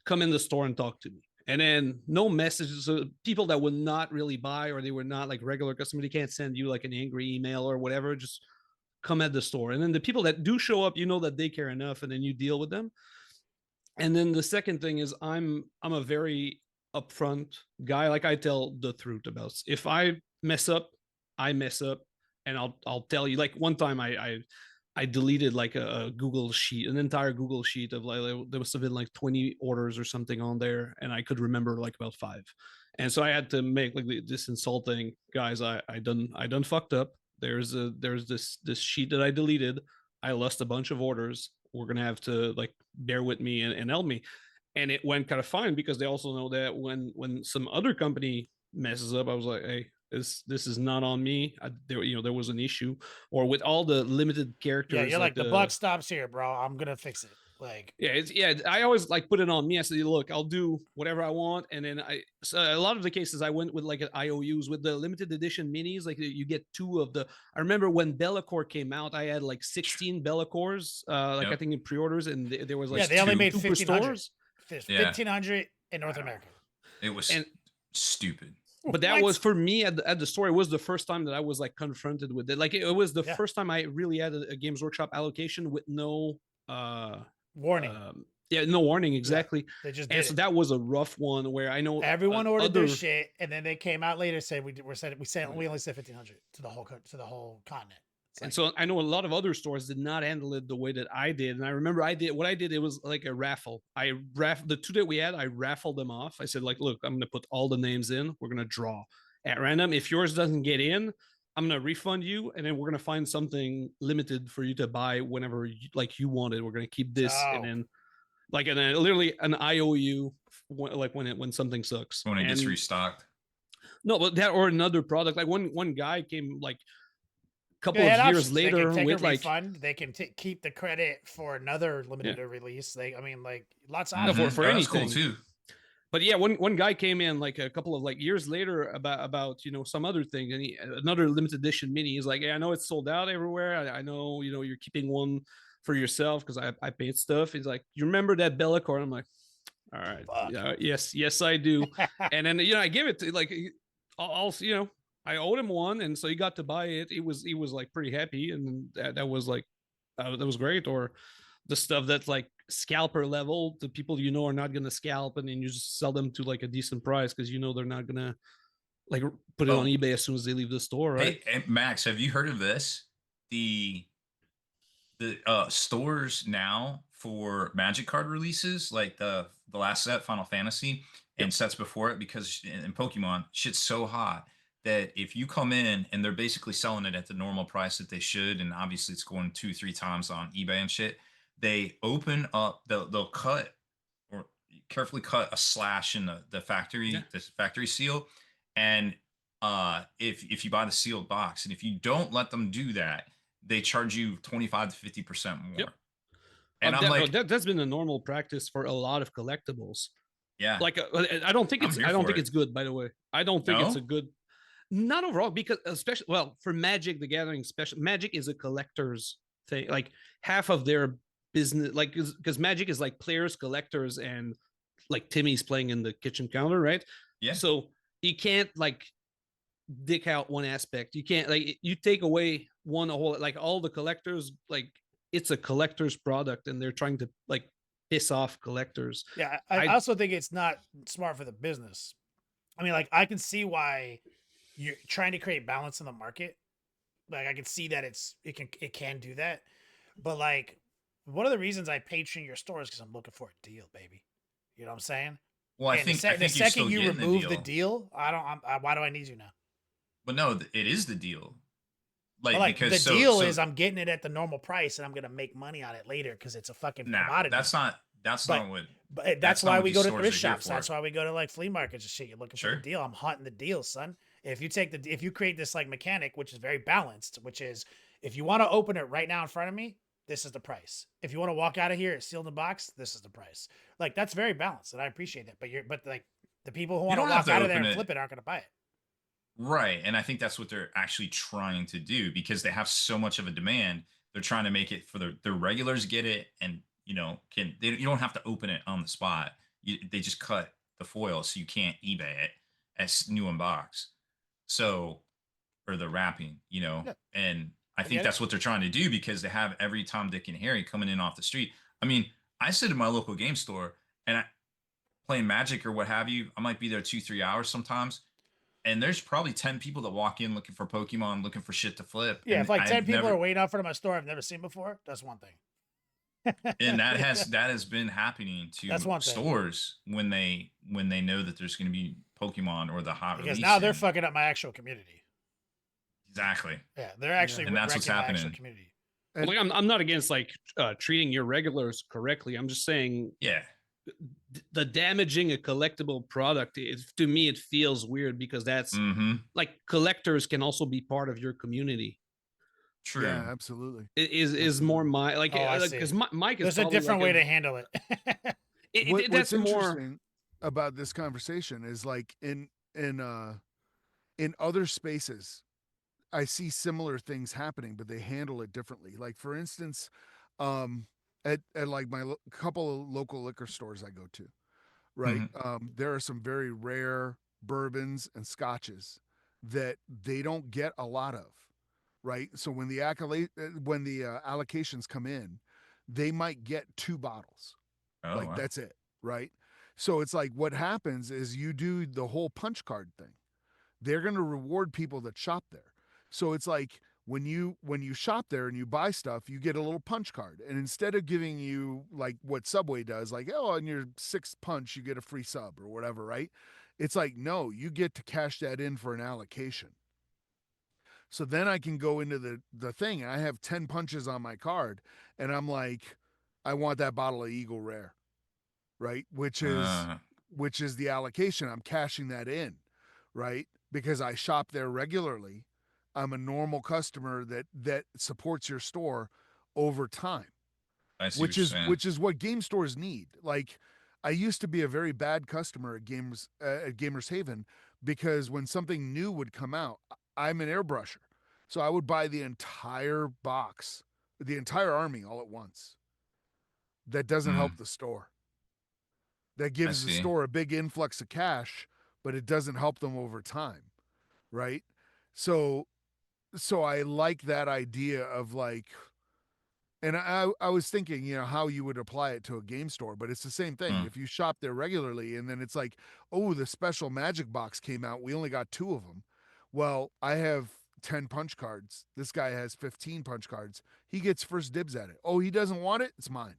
Come in the store and talk to me. And then no messages. So people that would not really buy or they were not like regular customers, they can't send you like an angry email or whatever. Just come at the store. And then the people that do show up, you know that they care enough, and then you deal with them. And then the second thing is I'm a very upfront guy. Like I tell the truth about if I mess up, I mess up, and I'll tell you. Like one time I deleted like a Google sheet, an entire Google sheet of like there must have been like 20 orders or something on there, and I could remember like about 5. And so I had to make like this insulting, guys, I done fucked up. There's this sheet that I deleted. I lost a bunch of orders. We're gonna have to like bear with me and help me. And it went kind of fine because they also know that when some other company messes up, I was like, hey, this is not on me. There was an issue, or with all the limited characters. Yeah, you're like the buck stops here, bro. I'm gonna fix it. Like I always like put it on me. I said, look, I'll do whatever I want, and then so a lot of the cases I went with like IOUs with the limited edition minis. Like you get 2 of the. I remember when Bellacore came out, I had like 16 Bellacores, I think in pre-orders, and there was like they only made 1,500 1,500 in North America. It was stupid. But that was for me at the store. It was the first time that I was like confronted with it. Like it was the first time I really had a Games Workshop allocation with no warning. No warning, exactly. Yeah, they just so that was a rough one where I know everyone ordered their shit, and then they came out later said we only said 1,500 to the whole continent. And so I know a lot of other stores did not handle it the way that I did. And I remember what I did, it was like a raffle. The 2 that we had, I raffled them off. I said, like, look, I'm going to put all the names in. We're going to draw at random. If yours doesn't get in, I'm going to refund you. And then we're going to find something limited for you to buy whenever you want it. We're going to keep this. And then literally an IOU, like when something sucks. When it gets restocked. No, but that or another product. Like one guy came like, couple of years later with like refund, they can keep the credit for another limited release. Lots of for anything. Cool too. But yeah, one guy came in like a couple of like years later about some other thing, and another limited edition mini. He's like, I know it's sold out everywhere. I know you're keeping one for yourself because I paint stuff. He's like, you remember that Bellacore? I'm like, all right, yes I do. And then I give it to like I'll I owed him one, and so he got to buy it. He was like pretty happy, and that was like that was great. Or the stuff that's like scalper level, the people are not gonna scalp, and then you just sell them to like a decent price because they're not gonna like put it on eBay as soon as they leave the store, right? Hey, Max, have you heard of this? The stores now for Magic card releases, like the last set, Final Fantasy, and sets before it, because in Pokemon, shit's so hot that if you come in and they're basically selling it at the normal price that they should, and obviously it's going 2-3 times on eBay and shit, they open up, they'll cut or carefully cut a slash in the factory, this factory seal. And if you buy the sealed box, and if you don't let them do that, they charge you 25 to 50% more. Yep. And that's been a normal practice for a lot of collectibles. Yeah. Like I don't think it's good, by the way. I don't think it's a good. Not overall, because especially for Magic the Gathering, Magic is a collector's thing. Like half of their business, like because Magic is like players, collectors, and like Timmy's playing in the kitchen counter, right? Yeah. So you can't like dick out one aspect. You can't like you take away one whole like all the collectors, like it's a collector's product and they're trying to like piss off collectors. Yeah, I also think it's not smart for the business. I mean, like I can see why you're trying to create balance in the market. Like I can see that it can do that. But like one of the reasons I patron your store is because I'm looking for a deal, baby. You know what I'm saying? Well, I And think the you're second still you getting remove the deal, why do I need you now? But no, it is the deal. But like because the deal is I'm getting it at the normal price and I'm gonna make money on it later because it's a fucking commodity. That's not But- what. But That's not why what we these go to stores thrift are here shops. That's for. why we go to like flea markets and shit. You're looking for Sure. the deal. I'm hunting the deal, son. If you create this like mechanic, which is very balanced, which is if you want to open it right now in front of me, this is the price. If you want to walk out of here, it's sealed in the box, this is the price. Like that's very balanced, and I appreciate that. But like the people who want to don't have walk to out of there open and it. flip it aren't gonna buy it. Right. And I think that's what they're actually trying to do because they have so much of a demand. They're trying to make it for the regulars get it and, you don't have to open it on the spot. They just cut the foil so you can't eBay it as new in box. So, or the wrapping, Yeah. and I get think it. that's what they're trying to do because they have every Tom, Dick, and Harry coming in off the street. I mean, I sit in my local game store and playing Magic or what have you. I might be there 2-3 hours sometimes. And there's probably 10 people that walk in looking for Pokemon, looking for shit to flip. Yeah, and if like 10 I've people never, are waiting out front of my store I've never seen before, that's one thing. and that has been happening to That's one thing. stores when they know that there's going to be Pokemon or the hot Because release. now they're in. fucking up my actual community. Exactly. Yeah, they're actually And that's what's wrecking my actual happening. community. And- Like I'm not against like treating your regulars correctly. I'm just saying Yeah. the damaging a collectible product, to me it feels weird because that's Mm-hmm. like collectors can also be part of your community. True. Yeah, absolutely. It is more my like Oh, I see. because Mike is There's a probably different like way to handle it. What's that's more interesting about this conversation is like in other spaces, I see similar things happening, but they handle it differently. Like for instance, at like my couple of local liquor stores I go to, right? There are some very rare bourbons and scotches that they don't get a lot of, right? So when the allocations come in, they might get 2 bottles. Oh, Like wow. that's it, right? So it's like what happens is you do the whole punch card thing. They're going to reward people that shop there. So it's like when you shop there and you buy stuff, you get a little punch card. And instead of giving you like what Subway does, like, oh, on your 6th punch, you get a free sub or whatever, right? It's like, no, you get to cash that in for an allocation. So then I can go into the thing and I have 10 punches on my card and I'm like, I want that bottle of Eagle Rare, right? Which is the allocation. I'm cashing that in, right? Because I shop there regularly. I'm a normal customer that supports your store over time, I see what you're saying. which is what game stores need. Like I used to be a very bad customer at Gamers Haven because when something new would come out, I'm an airbrusher. So I would buy the entire box, the entire army all at once. That doesn't help the store. That gives the see. store a big influx of cash, but it doesn't help them over time, right? So I like that idea of like, and I was thinking, how you would apply it to a game store, but it's the same thing. If you shop there regularly and then it's like, oh, the special Magic box came out, we only got 2 of them. Well, I have 10 punch cards. This guy has 15 punch cards. He gets first dibs at it. Oh, he doesn't want it? It's mine.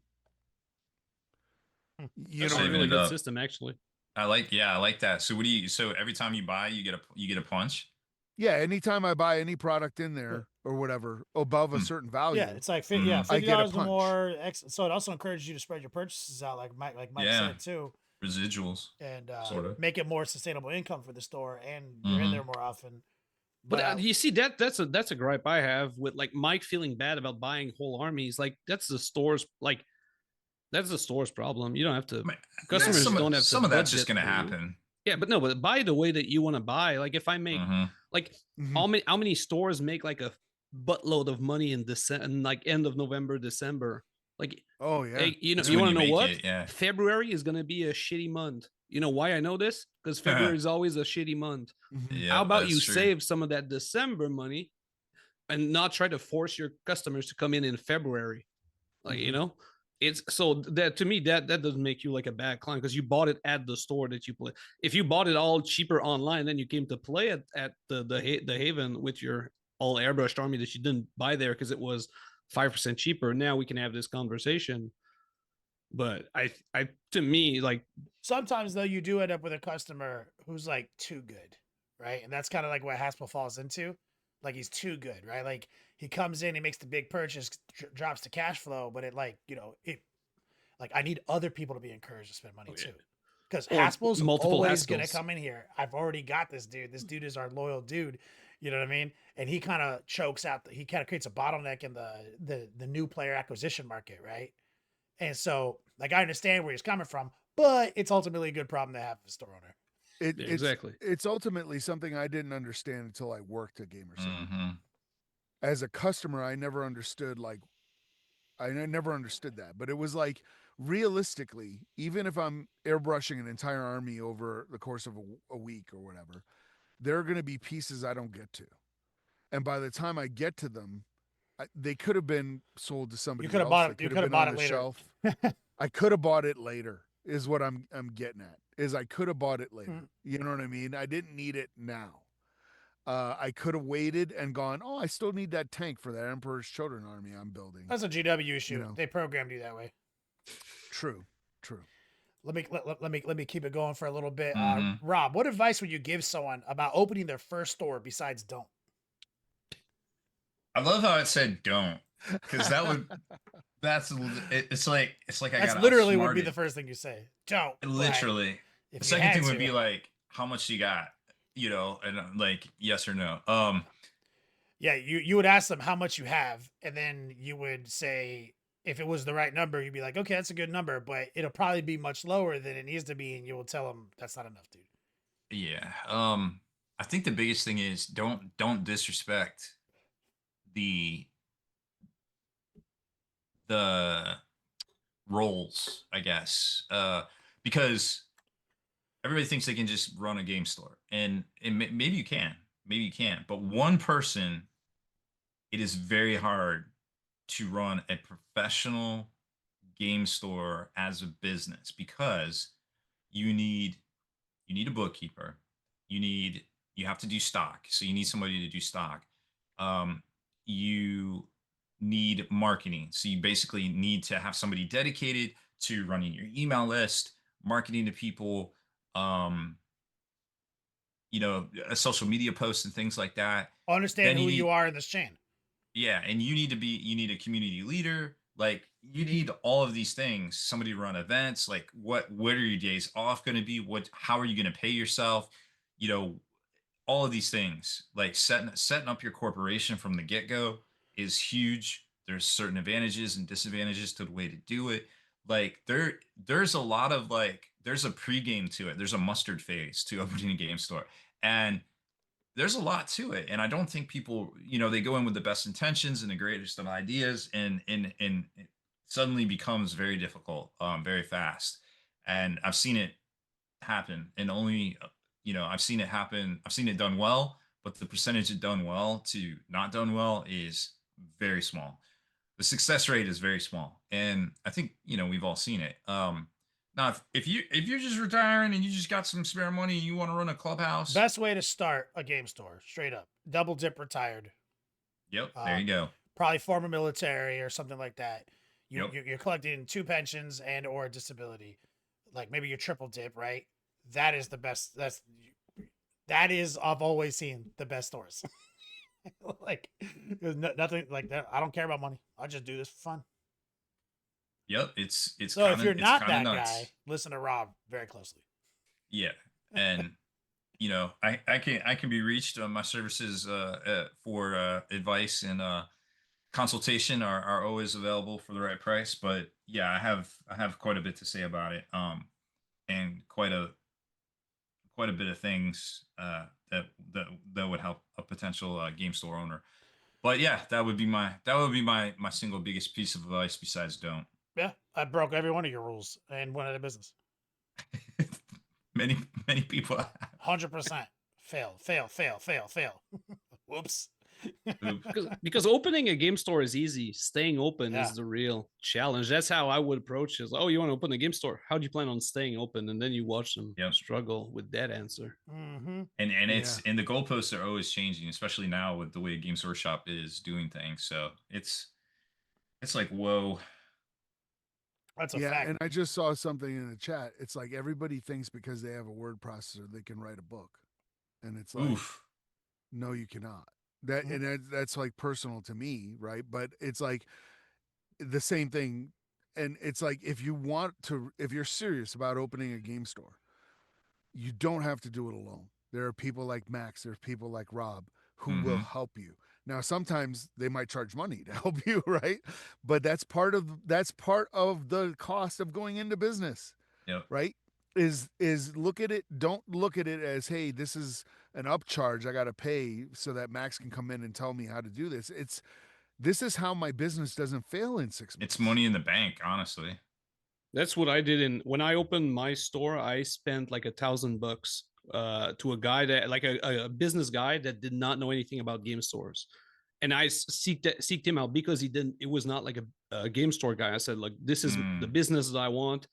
You that's know a what I really mean? good system actually. I like that. So so every time you buy, you get a punch? Yeah, anytime I buy any product in there or whatever above a certain value. Yeah, it's like I get a $50 or punch. more. So it also encourages you to spread your purchases out, like Mike said too, Residuals. and Sorta. make it more sustainable income for the store, and you're in there more often. But you see that's a gripe I have with like Mike feeling bad about buying whole armies. Like that's the store's problem. You don't have to. Customers don't have to. Some of that's just budget going to for you. happen. Yeah, but buy the way that you want to buy. Like if I make Mhm. like Mhm. how many stores make like a buttload of money in December, like end of November, December. Like, Oh yeah. hey, you know, It's you when want to you know make what? it, yeah. February is gonna be a shitty month. You know why I know this? Because February is always a shitty month. Mhm. How Yeah, about that's you true. save some of that December money and not try to force your customers to come in February? Like, you Mhm. know, it's so that to me that doesn't make you like a bad client because you bought it at the store that you play. If you bought it all cheaper online, then you came to play at the Haven with your all airbrushed army that you didn't buy there because it was 5% cheaper. Now we can have this conversation. But I to me, like, Sometimes though, you do end up with a customer who's like too good, right? And that's kind of like what Haspel falls into. Like he's too good, right? Like he comes in, he makes the big purchase, drops the cash flow, but it like it like I need other people to be encouraged to spend money too. Because or Haspel's multiple always gonna Haskells. come in here. I've already got this dude. This dude is our loyal dude. You know what I mean? And he kind of chokes out. He kind of creates a bottleneck in the new player acquisition market, right? And so, like, I understand where he's coming from, but it's ultimately a good problem to have as a store owner. It, Yeah, it's exactly. it's ultimately something I didn't understand until I worked at GamerSing. Hmm. As a customer, I never understood never understood that. But it was like realistically, even if I'm airbrushing an entire army over the course of a week or whatever, there are going to be pieces I don't get to. And by the time I get to them, they could have been sold to You somebody could have else. bought They it. You could could have have been on bought it the later. shelf. I could have bought it later. Is what I'm getting at. Is I could have bought it later. Mhm. You know what I mean? I didn't need it now. I could have waited and gone, oh, I still need that tank for that Emperor's Children army I'm building. That's a GW issue. You know. They programmed you that way. True. True. Let me keep it going for a little bit. Hmm. Rob, what advice would you give someone about opening their first store besides don't? I love how it said don't, because it's like I That's got literally would be the outsmarted. first thing you say. Don't. Like Literally. if The you second had thing would to. be like, how much you got, and like yes or no. Yeah, you would ask them how much you have, and then you would say if it was the right number, you'd be like, okay, that's a good number, but it'll probably be much lower than it needs to be, and you will tell them that's not enough, dude. Yeah. I think the biggest thing is don't disrespect the the roles, I guess. Because everybody thinks they can just run a game store, and maybe you can, maybe you can, but one person, it is very hard to run a professional game store as a business, because you need you need a bookkeeper, you have to do stock, so you need somebody to do stock. You need marketing, so you basically need to have somebody dedicated to running your email list, marketing to people, um social media posts and things like that. Understand Then who you you need, are in this chain. yeah, and you need a community leader. Like, you need all of these things. Somebody to run events. Like, what are your days off going to be? How are you going to pay yourself? You know, all of these things. Like, setting up your corporation from the get go is huge. There's certain advantages and disadvantages to the way to do it. Like, there's a lot of, like, there's a pregame to it. There's a mustard phase to opening a game store, and there's a lot to it. And I don't think people, they go in with the best intentions and the greatest of ideas, and it suddenly becomes very difficult, very fast. And I've seen it happen, and only, I've seen it happen. I've seen it done well, but the percentage of done well to not done well is very small. The success rate is very small, and I think, we've all seen it. Now, if you're just retiring and you just got some spare money and you want to run a clubhouse. Best way to start a game store, straight up. Double dip retired. Yep, there you go. Probably former military or something like that. Yep. You're collecting 2 pensions and or a disability. Like maybe you're triple dip, right? That is the best. That is I've always seen the best stores. Like there's nothing like that. I don't care about money. I just do this for fun. Yep, it's So if kind you're of it's not kind of that nuts. guy, listen to Rob very closely. Yeah, and I can be reached on my services, for advice and consultation are always available for the right price. But yeah, I have quite a bit to say about it, and quite a bit of things, that would help a potential game store owner. But yeah, that would be my my single biggest piece of advice besides don't. Yeah, I broke every one of your rules and went out of business. many people have. 100%. Fail, fail, fail, fail, fail. Whoops. Oops. Because opening a game store is easy. Staying open Yeah. is the real challenge. That's how I would approach it. Oh, you want to open a game store? How do you plan on staying open? And then you watch them Yep. struggle with that answer. Mm-hmm. And it's and the goalposts are always changing, especially now with the way Games Workshop is doing things. So it's like, whoa. That's a Yeah, fact. and I just saw something in the chat. It's like everybody thinks because they have a word processor they can write a book, and it's like, Oof. no, you cannot. That Mhm. and that's like personal to me, right? But it's like the same thing, and it's like if you're serious about opening a game store, you don't have to do it alone. There are people like Max, there's people like Rob who will Mhm. help you. Now sometimes they might charge money to help you, right? But that's part of the cost of going into business, Yep. right? Is look at it, don't look at it as, hey, this is an upcharge I got to pay so that Max can come in and tell me how to do this. This is how my business doesn't fail in 6 months. It's money in the bank, honestly. That's what I did when I opened my store. I spent like $1,000 to a guy that like a business guy that did not know anything about game stores, and I seeked him out because it was not like a game store guy. I said, like, this is the business that I want,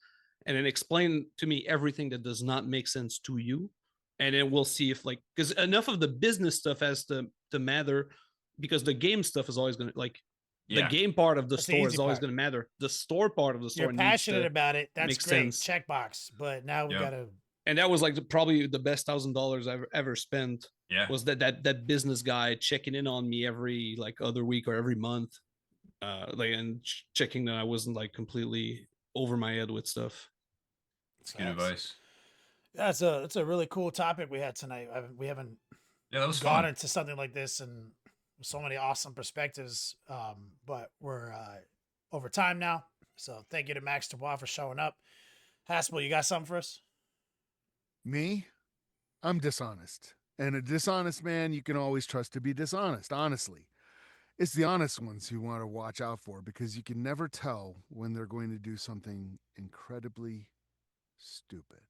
and then explain to me everything that does not make sense to you, and then we'll see if, like, because enough of the business stuff has to matter, because the game stuff is always gonna, like, the Yeah. game part of the That's the store easy is always part. going to matter. The store part of the store You're needs passionate to about it. That's make great. sense. Checkbox. But now we Yep. got to. And that was like probably the best $1,000 I've ever spent. Yeah. Was that business guy checking in on me every like other week or every month, like, and checking that I wasn't like completely over my head with stuff. It's good advice. Yeah, it's a really cool topic we had tonight. We haven't Yeah, that was gone fun. into something like this and so many awesome perspectives. But we're over time now. So thank you to Max Dubois for showing up. Haspel, you got something for us? Me, I'm dishonest. And a dishonest man you can always trust to be dishonest, honestly. It's the honest ones you want to watch out for because you can never tell when they're going to do something incredibly stupid.